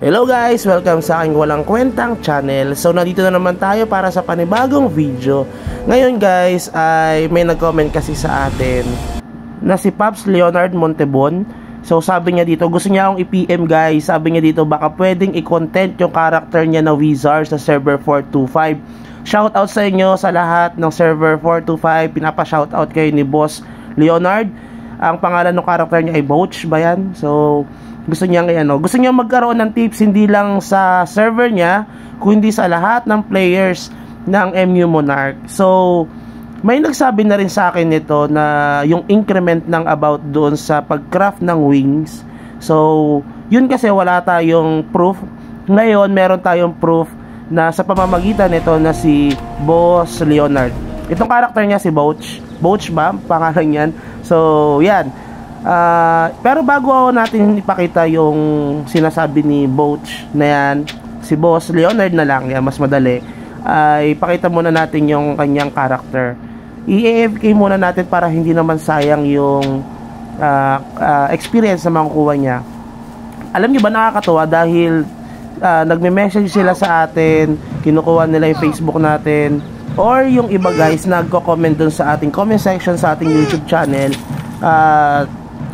Hello guys! Welcome sa aking walang kwentang channel. So nandito na naman tayo para sa panibagong video. Ngayon guys ay may nag-comment kasi sa atin na si Pops Leonard Montebon. So sabi niya dito, gusto niya akong i-PM guys. Sabi niya dito baka pwedeng i-content yung character niya na Wizard sa server 425. Shoutout sa inyo sa lahat ng server 425. Pinapa-shoutout kayo ni Boss Leonard. Ang pangalan ng character niya ay Boach ba yan? So gusto niya magkaroon ng tips hindi lang sa server niya kundi sa lahat ng players ng MU Monarch. So may nagsabi na rin sa akin nito na yung increment ng about doon sa pagcraft ng wings. So yun kasi wala tayong proof. Ngayon meron tayong proof na sa pamamagitan nito na si Boss Leonard. Itong character niya si Boach. Boach ba? Pangalan yan. So yan. Pero bago natin ipakita yung sinasabi ni Boach na yan, si Boss Leonard na lang, yan, mas madali, ipakita muna natin yung kanyang character. I-AFK muna natin para hindi naman sayang yung experience na makukuha niya. Alam niyo ba, nakakatuwa dahil nagme-message sila sa atin, kinukuha nila yung Facebook natin, or yung iba guys nagko-comment dun sa ating comment section sa ating YouTube channel.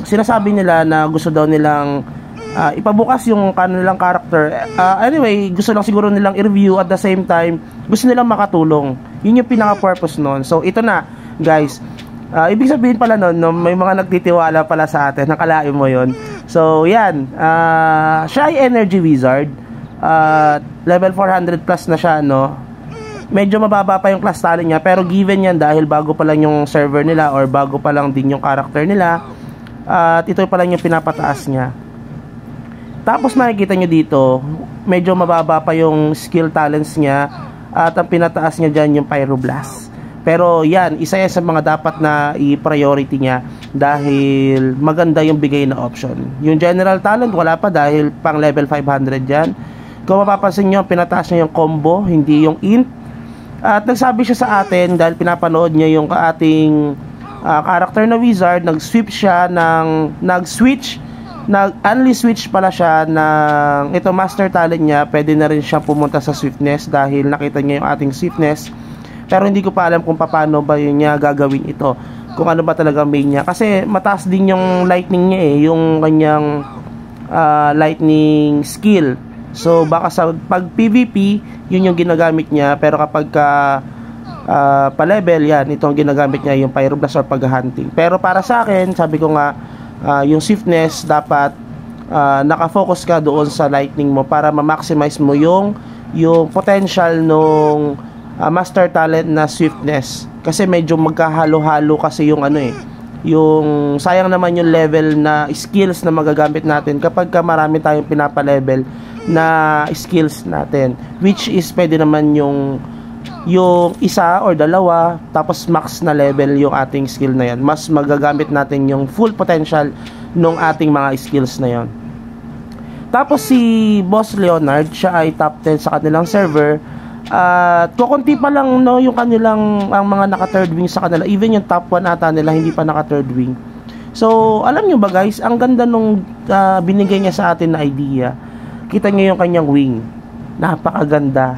Sinasabi nila na gusto daw nilang ipabukas yung kanilang character. Anyway, gusto lang siguro nilang i-review at the same time gusto nilang makatulong. Yun yung pinaka-purpose nun. So ito na guys, ibig sabihin pala nun no, may mga nagtitiwala pala sa atin. Nakalain mo yun. So yan, Shy Energy Wizard, level 400 plus na siya, no. Medyo mababa pa yung class talent niya, pero given yan dahil bago pa lang yung server nila or bago pa lang din yung character nila. At ito pa lang yung pinapataas niya. Tapos makikita nyo dito, medyo mababa pa yung skill talents niya. At ang pinataas niya dyan yung Pyroblast. Pero yan, isa yan sa mga dapat na i-priority niya dahil maganda yung bigay na option. Yung general talent wala pa dahil pang level 500 yan. Kung mapapansin nyo, pinataas niya yung combo, hindi yung int. At nagsabi siya sa atin dahil pinapanood niya yung ating character na Wizard, nag-switch only switch pala siya ng ito master talent niya. Pwede na rin siyang pumunta sa swiftness dahil nakita niya yung ating swiftness, pero hindi ko pa alam kung paano ba yun niya gagawin ito, kung ano ba talaga main niya, kasi mataas din yung lightning niya yung kanyang lightning skill. So baka sa pag PVP yun yung ginagamit niya, pero kapag pa-level yan, itong ginagamit niya yung Pyroblast or pag-hunting. Pero para sa akin, sabi ko nga, yung swiftness dapat nakafocus ka doon sa lightning mo para ma-maximize mo yung potential nung master talent na swiftness. Kasi medyo magkahalo-halo kasi yung yung sayang naman yung level na skills na magagamit natin kapag marami tayong pinapa-level na skills natin, which is pwede naman yung isa or dalawa tapos max na level yung ating skill na yan. Mas magagamit natin yung full potential nung ating mga skills na yon. Tapos si Boss Leonard, siya ay top 10 sa kanilang server. At kukunti pa lang no yung kanilang ang mga naka third wing sa kanila. Even yung top 1 ata nila hindi pa naka third wing. So alam nyo ba guys, ang ganda nung binigay niya sa atin na idea. Kita niyo yung kanyang wing, napakaganda.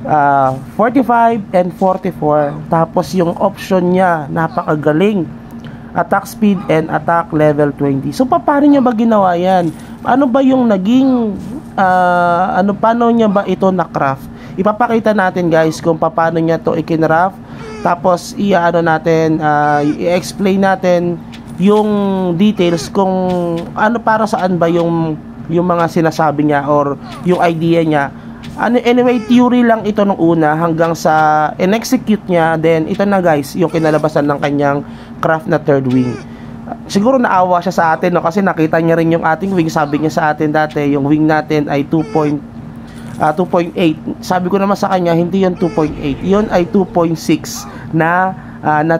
45 and 44. Tapos yung option niya napakagaling, attack speed and attack level 20. So paano niya ba ginawa yan? Ano ba yung naging paano niya ba ito na craft? Ipapakita natin guys kung paano niya to ikinraft. Tapos i-explain natin yung details kung para saan ba yung mga sinasabi niya or yung idea niya. Anyway, theory lang ito nung una hanggang sa in-execute niya. Then ito na guys, yung kinalabasan ng kanyang craft na third wing. Siguro naawa siya sa atin no, kasi nakita niya rin yung ating wing. Sabi niya sa atin dati, yung wing natin ay 2.8. Sabi ko naman sa kanya, hindi yun 2.8. Yun ay 2.6 na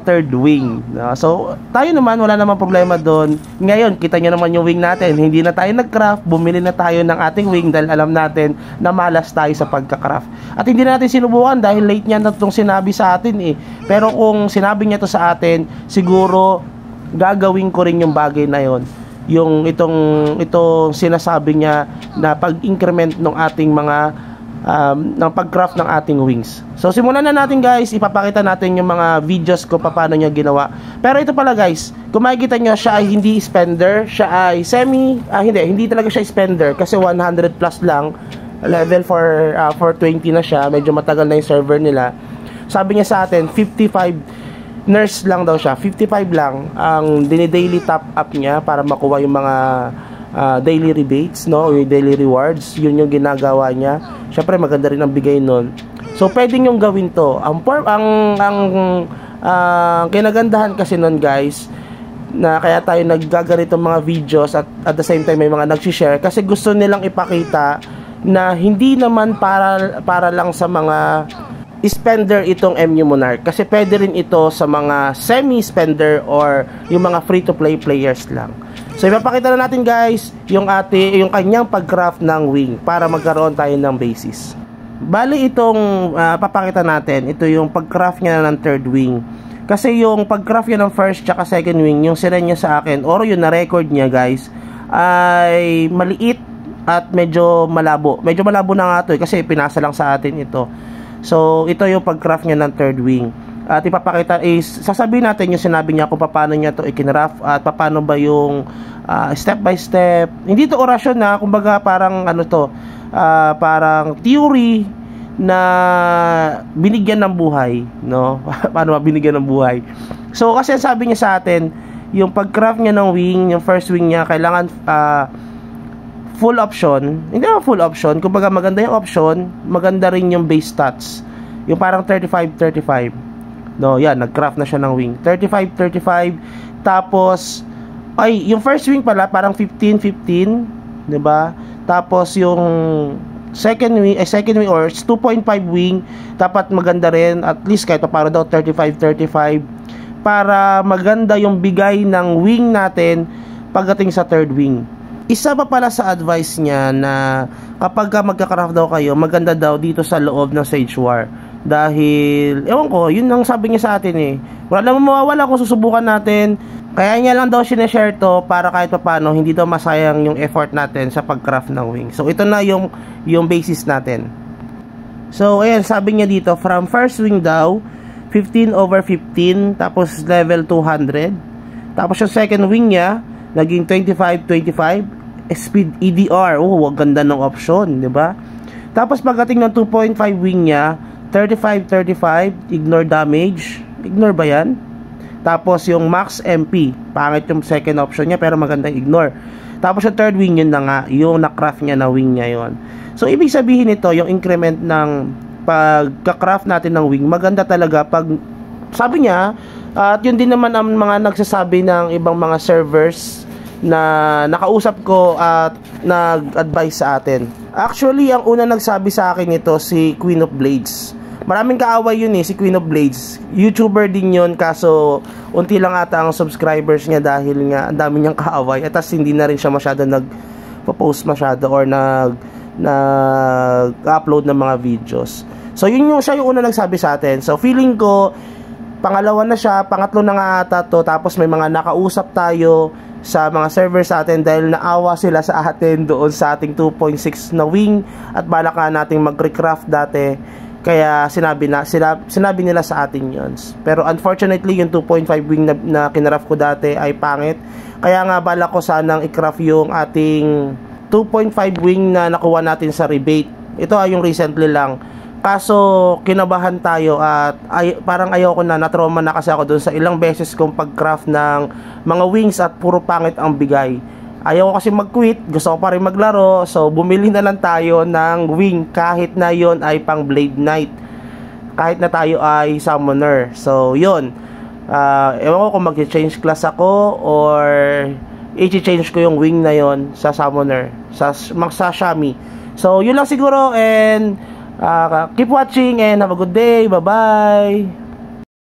third wing. So, tayo naman, wala namang problema doon. Ngayon, kita nyo naman yung wing natin. Hindi na tayo nag-craft, bumili na tayo ng ating wing dahil alam natin na malas tayo sa pagka-craft. At hindi na natin sinubukan dahil late niya na itong sinabi sa atin Pero kung sinabi niya to sa atin, siguro gagawin ko rin yung bagay na yon. itong sinasabi niya na pag-increment ng ating mga ng pag-craft ng ating wings. So simulan na natin guys, ipapakita natin yung mga videos ko paano niya ginawa. Pero ito pala guys, kung makikita nyo, siya ay hindi spender, siya ay hindi talaga siya spender kasi 100 plus lang, level for 20 na siya, medyo matagal na yung server nila. Sabi niya sa atin 55 nurse lang daw siya, 55 lang ang dini-daily top up niya para makuha yung mga daily rebates, no, yung daily rewards. Yun yung ginagawa niya. Syempre maganda rin ang bigay nun. So pwedeng yung gawin to. Ang kinagandahan kasi nun guys, na kaya tayo naggaganitong mga videos at the same time may mga nagsi-share kasi gusto nilang ipakita na hindi naman para lang sa mga spender itong MU Monarch, kasi pwede rin ito sa mga semi-spender or yung mga free-to-play players lang. So ipapakita na natin guys yung kanyang pag-craft ng wing para magkaroon tayo ng basis. Bali itong papakita natin, ito yung pag-craft niya ng third wing. Kasi yung pag-craft niya ng first tsaka second wing, yung sinend niya sa akin or yung na-record niya guys, ay maliit at medyo malabo. Medyo malabo na nga ito kasi pinasa lang sa atin ito. So, ito yung pag-craft niya ng third wing. At ipapakita sasabihin natin yung sinabi niya kung paano niya to i-craft at paano ba yung step by step. Hindi to orasyon na, kumbaga parang parang theory na binigyan ng buhay, no? Paano ba binigyan ng buhay? So, kasi sabi niya sa atin, yung pag-craft niya ng wing, yung first wing niya, kailangan full option. Hindi naman full option, kumbaga maganda yung option, maganda rin yung base stats. Yung parang 35-35. No, yan, nag-craft na siya ng wing. 35-35. Tapos, yung first wing pala, parang 15-15. Diba? Tapos, yung second wing or 2.5 wing, dapat maganda rin. At least, kahit para daw 35-35. Para maganda yung bigay ng wing natin pagdating sa third wing. Isa pa pala sa advice niya na kapag magka-craft daw kayo, maganda daw dito sa loob ng Sage War. Dahil, ewan ko, yun ang sabi niya sa atin eh. Wala namang mawawala kung susubukan natin. Kaya niya lang daw sineshare to para kahit paano hindi daw masayang yung effort natin sa pag-craft ng wing. So, ito na yung basis natin. So, ayan, sabi niya dito, from first wing daw, 15/15, tapos level 200. Tapos yung second wing niya, naging 25-25, speed EDR. Oh, ganda ng option, 'di ba? Tapos pagdating ng 2.5 wing niya, 35-35, ignore damage. Ignore ba 'yan? Tapos yung max MP, pangit yung second option niya pero maganda ignore. Tapos yung third wing yun na nga, yung na-craft niya na wing niya yon. So ibig sabihin nito, yung increment ng pagka-craft natin ng wing, maganda talaga pag sabi niya. At yun din naman ang mga nagsasabi ng ibang mga servers na nakausap ko at nag-advise sa atin. Actually, ang una nagsabi sa akin ito si Queen of Blades. Maraming kaaway yun si Queen of Blades. YouTuber din yun, kaso unti lang ata ang subscribers niya dahil nga ang dami niyang kaaway. At tas hindi na rin siya masyado nag-post masyado or nag-upload ng mga videos. So siya yung una nagsabi sa atin. So feeling ko pangalawa na siya, pangatlo na nga ata to, tapos may mga nakausap tayo sa mga servers sa atin dahil naawa sila sa atin doon sa ating 2.6 na wing at balak nga nating mag-recraft dati, kaya sinabi nila sa atin yun. Pero unfortunately yung 2.5 wing na kinraft ko dati ay pangit, kaya nga balak ko sanang i-craft yung ating 2.5 wing na nakuha natin sa rebate. Ito ay yung recently lang. Kaso kinabahan tayo at parang ayoko na-trauma na kasi ako doon sa ilang beses kong pag-craft ng mga wings at puro pangit ang bigay. Ayoko kasi mag-quit, gusto ko pa rin maglaro, so bumili na lang tayo ng wing kahit na yon ay pang Blade Knight, kahit na tayo ay summoner. So yun, ewan ko kung mag-change class ako or i-change ko yung wing na yon sa summoner, sa Shami. So yun lang siguro, and keep watching and have a good day. Bye bye.